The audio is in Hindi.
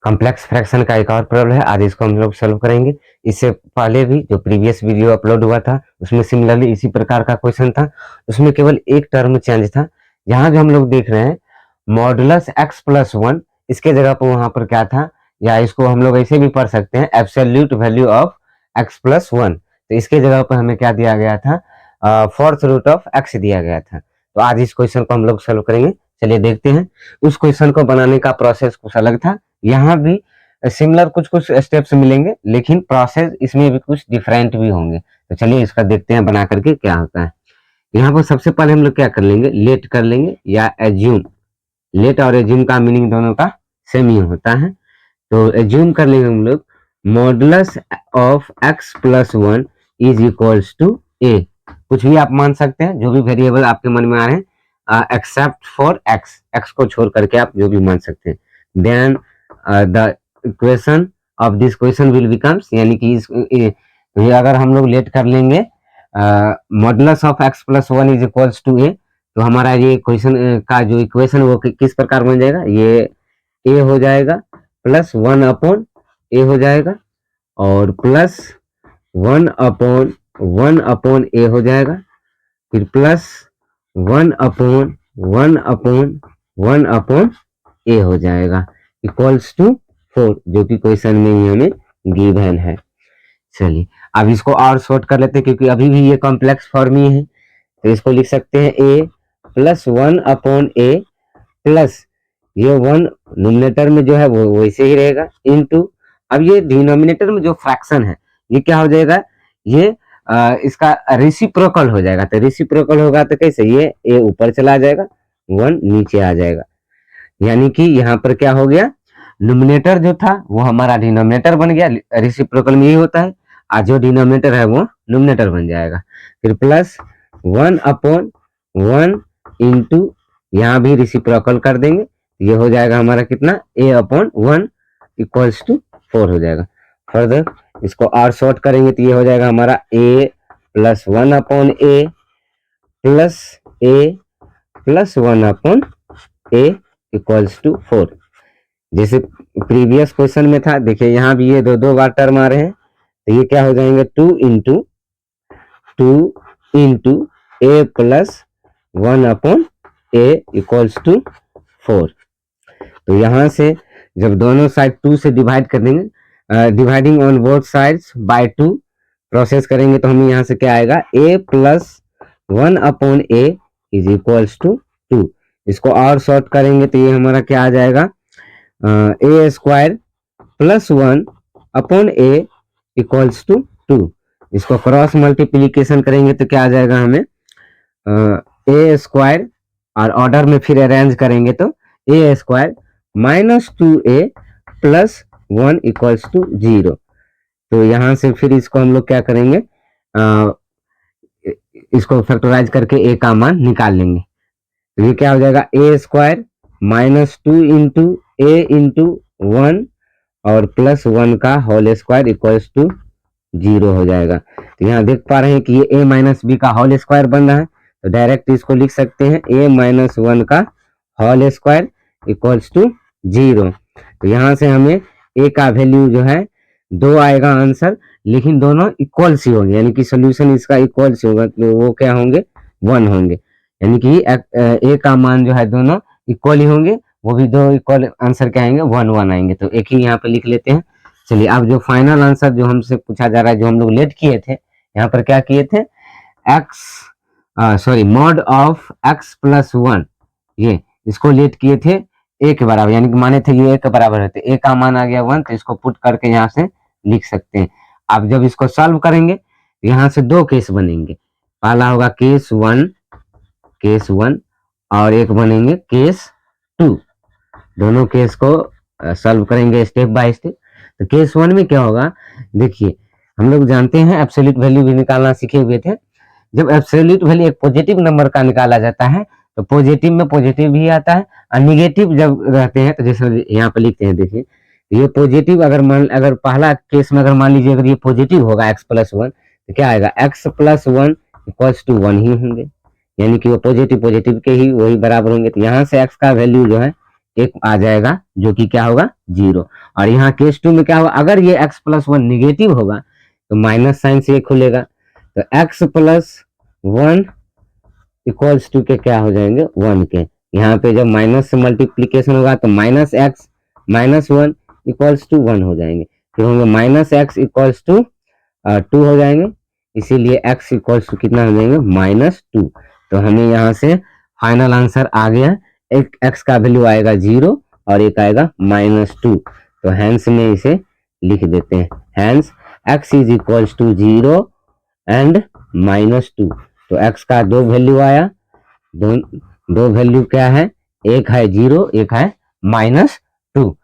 कॉम्प्लेक्स फ्रैक्शन का एक और प्रॉब्लम है, आज इसको हम लोग सॉल्व करेंगे। इससे पहले भी जो प्रीवियस वीडियो अपलोड हुआ था उसमें सिमिलरली इसी प्रकार का क्वेश्चन था, उसमें केवल एक टर्म चेंज था। यहाँ जो हम लोग देख रहे हैं मॉडुलस x प्लस 1, इसके जगह पर वहां पर क्या था, या इसको हम लोग ऐसे भी पढ़ सकते हैं absolute value of x plus 1। तो इसके जगह पर हमें क्या दिया गया था, फोर्थ रूट ऑफ x दिया गया था। तो आज इस क्वेश्चन को हम लोग सॉल्व करेंगे। चलिए देखते हैं। उस क्वेश्चन को बनाने का प्रोसेस कुछ अलग था, यहाँ भी सिमिलर कुछ कुछ स्टेप्स मिलेंगे, लेकिन प्रोसेस इसमें भी कुछ डिफरेंट भी होंगे। तो चलिए इसका देखते हैं बना करके क्या होता है। यहाँ पर सबसे पहले हम लोग क्या कर लेंगे, लेट कर लेंगे या एज्यूम। लेट और एज्यूम का मीनिंग दोनों का सेम ही होता है। तो एज्यूम कर लेंगे हम लोग modulus of x plus 1 is equals to a। कुछ भी आप मान सकते हैं, जो भी वेरिएबल आपके मन में आ रहे हैं, एक्सेप्ट फॉर x को छोड़ करके आप जो भी मान सकते हैं। Then the equation of this question will becomes, यानी कि ये अगर हम लोग लेट कर लेंगे modulus of x plus 1 is equals to a, तो हमारा ये क्वेश्चन का जो इक्वेशन वो किस प्रकार बन जाएगा, ये a हो जाएगा प्लस 1 अपॉन a हो जाएगा, और प्लस 1 अपॉन a हो जाएगा, फिर प्लस 1 अपॉन a हो जाएगा, इक्वल्स टू 4, जो कि क्वेश्चन में ही हमें गिवन है। चलिए अब इसको और शॉर्ट कर लेते हैं, क्योंकि अभी भी ये कॉम्प्लेक्स फॉर्म ही है। तो इसको लिख सकते हैं a plus 1 upon a plus ये 1 न्यूमरेटर में जो है वो वैसे ही रहेगा, इनटू अब ये डिनोमिनेटर में जो फ्रैक्शन है ये क्या हो जाएगा, ये इसका रेसिप्रोकल हो जाएगा। तो रेसिप्रोकल होगा तो कैसे, ये a ऊपर चला जाएगा 1 नीचे आ जाएगा, यानी कि यहाँ पर क्या हो गया, न्यूमरेटर जो था वो हमारा डिनोमिनेटर बन गया। रेसिप्रोकल में यही होता है, आज जो डिनोमिनेटर है वो न्यूमरेटर बन जाएगा। फिर प्लस 1 अपॉन 1 इंटू यहाँ भी रेसिप्रोकल कर देंगे, ये हो जाएगा हमारा कितना, a अपॉन 1 इक्वल्स टू 4 हो जाएगा। फर्दर इसको और शॉर्ट करेंगे तो ये हो जाएगा हमारा a plus 1 upon a plus a plus 1 upon a equals to 4। जैसे प्रीवियस क्वेश्चन में था, देखिए यहाँ भी ये दो बार टर्म आ रहे हैं, तो ये क्या हो जाएंगे 2 into a plus 1 upon a equals to 4। तो यहाँ से जब दोनों साइड 2 से डिवाइड कर देंगे, dividing on both sides by 2 process करेंगे, तो हमें यहाँ से क्या आएगा, a plus 1 upon a is equals to 2। इसको और शॉर्ट करेंगे तो ये हमारा क्या आ जाएगा, a square plus 1 upon a equals to 2। इसको क्रॉस मल्टीप्लीकेशन करेंगे तो क्या आ जाएगा हमें, a स्क्वायर, और ऑर्डर में फिर अरेंज करेंगे तो a square minus 2a plus 1 equals to 0। तो यहाँ से फिर इसको हम लोग क्या करेंगे, इसको फैक्टराइज करके a का मान निकाल लेंगे। तो ये क्या हो जाएगा, a square minus 2 into a into 1 और प्लस 1 का होल स्क्वायर इक्वल्स टू 0 हो जाएगा। तो यहाँ देख पा रहे हैं कि ये a माइनस बी का होल स्क्वायर बन रहा है, तो डायरेक्ट इसको लिख सकते हैं a माइनस 1 का होल स्क्वायर इक्वल्स टू 0। तो यहाँ से हमें a का वैल्यू जो है 2 आएगा आंसर, लेकिन दोनों इक्वल ही होंगे, यानी कि सोल्यूशन इसका इक्वल ही होगा, तो वो क्या होंगे, 1 होंगे, यानी कि a का मान जो है दोनों इक्वल ही होंगे, वो भी दो इक्वल आंसर क्या आएंगे, 1 1 आएंगे। तो एक ही यहाँ पे लिख लेते हैं। चलिए अब जो फाइनल आंसर जो हमसे पूछा जा रहा है, जो हम लोग लेट किए थे, यहाँ पर क्या किए थे, मॉड ऑफ x प्लस 1, ये इसको लेट किए थे a के बराबर, यानी कि माने थे ये a के बराबर है, तो a का मान आ गया 1, तो इसको पुट करके यहाँ से लिख सकते हैं। अब जब इसको सॉल्व करेंगे यहाँ से दो केस बनेंगे, पहला होगा केस 1 और एक बनेंगे केस 2। दोनों केस को सॉल्व करेंगे स्टेप बाय स्टेप। तो केस 1 में क्या होगा, देखिए हम लोग जानते हैं एब्सोल्यूट वैल्यू भी निकालना सीखे हुए थे। जब एब्सोल्यूट वैल्यू एक पॉजिटिव नंबर का निकाला जाता है तो पॉजिटिव में पॉजिटिव भी आता है, और निगेटिव जब रहते हैं तो जैसे यहाँ पे लिखते हैं, देखिए ये पॉजिटिव अगर पहला केस में अगर मान लीजिए अगर ये पॉजिटिव होगा x प्लस 1, तो क्या आएगा, x प्लस 1 इक्वल्स टू 1 ही होंगे, यानी कि वो पॉजिटिव के ही वही बराबर होंगे। तो यहाँ से x का वैल्यू जो है एक आ जाएगा जो कि क्या होगा 0। और यहाँ केस 2 में क्या होगा, अगर ये x प्लस 1 निगेटिव होगा तो माइनस साइन से ये खुलेगा, तो x प्लस 1 इक्वल्स टू के क्या हो जाएंगे 1 के। यहाँ पे जब माइनस से मल्टीप्लीकेशन होगा तो minus x minus 1 equals to 1 हो जाएंगे, फिर होंगे माइनस एक्स इक्वल्स टू 2 हो जाएंगे, इसीलिए x इक्वल्स टू कितना हो जाएंगे -2। तो हमें यहाँ से फाइनल आंसर आ गया, एक x का वैल्यू आएगा 0 और एक आएगा -2। तो हैंस में इसे लिख देते हैं, hence x is equals to 0 and -2। तो x का दो वैल्यू आया, दो वैल्यू क्या है, एक है 0 एक है -2।